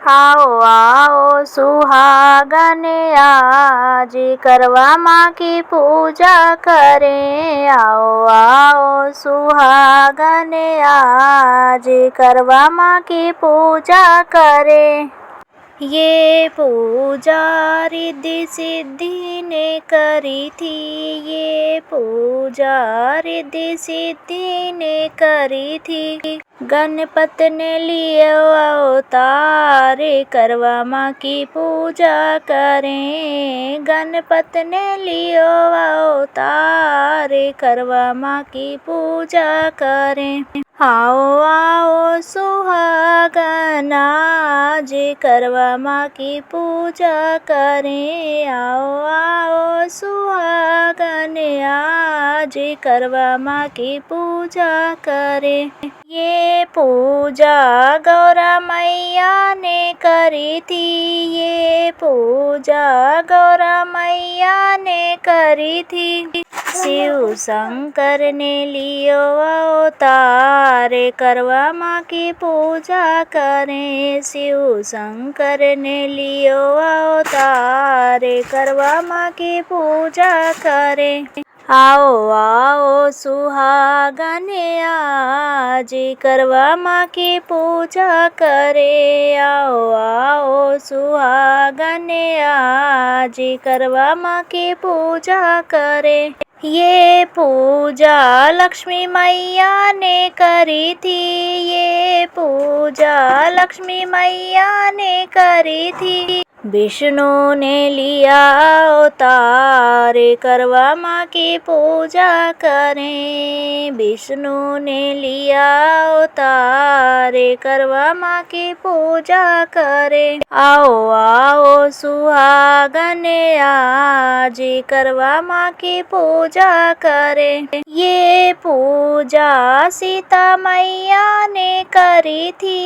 आओ आओ सुहागन आज करवा माँ की पूजा करें। आओ आओ सुहागन आज करवा माँ की पूजा करें। ये पूजा रिद्धि सिद्धि ने करी थी। ये पूजा रिद्धि सिद्धि ने करी थी। गणपत ने लिए अवतार करवा माँ की पूजा करें। गणपत ने लियो अवतार करवा माँ की पूजा करें। आओ आओ सुहागन आज करवा माँ की पूजा करें। आओ आओ सुहागन आज करवा माँ की पूजा करें। ये पूजा गौरा मैया ने करी थी। ये पूजा गौरा मैया ने करी थी। शिव शंकर ने लियो अवतार करवा माँ की पूजा करें। शिव शंकर ने लियो अवतार करवा माँ की पूजा करें। आओ आओ सुहागन आज करवा माँ की पूजा करें। आओ आओ सुहागन आज करवा माँ की पूजा करें। ये पूजा लक्ष्मी मैया ने करी थी। ये पूजा लक्ष्मी मैया ने करी थी। विष्णु ने लिया अवतार करवा माँ की पूजा करें। विष्णु ने लिया अवतार करवा माँ की पूजा करें। आओ आओ सुहागन आज करवा माँ की पूजा करें। ये पूजा सीता मैया ने करी थी।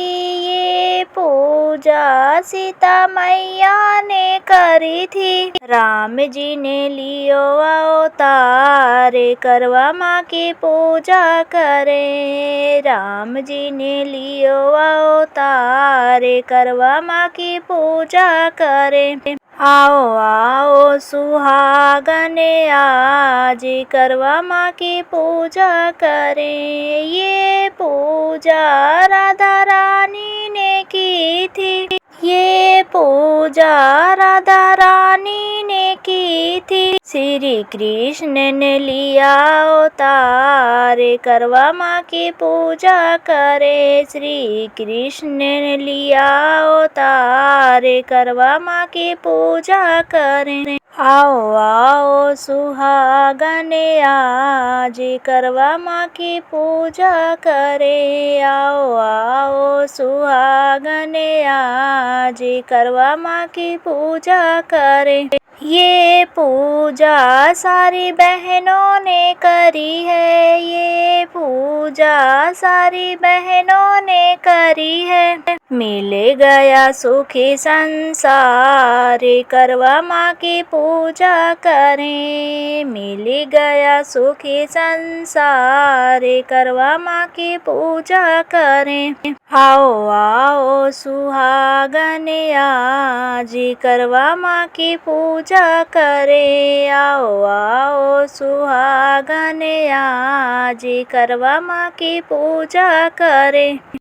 ये पूजा सीता मैया ने करी थी। राम जी ने लियो अवतार करवा माँ की पूजा करें। राम जी ने लियो अवतार करवा माँ की पूजा करें। आओ आओ सुहागन आज करवा माँ की पूजा करें। ये पूजा राधा रानी ने की थी। ये पूजा राधा रानी ने की थी। श्री कृष्ण ने लिया अवतार करवा माँ की पूजा करें। श्री कृष्ण ने लिया अवतार करवा माँ की पूजा करें। आओ आओ सुहागन आज करवा माँ की पूजा करें। आओ आओ सुहागन आज करवा माँ की पूजा करें। ये पूजा सारी बहनों ने करी है। ये पूजा सारी बहनों ने करी है। मिल गया सुखी संसार करवा माँ की पूजा करें। मिल गया सुखी संसार करवा माँ की पूजा करें। आओ आओ सुहागन आज करवा माँ की पूजा करें। आओ आओ सुहागन आज करवा माँ की पूजा करें।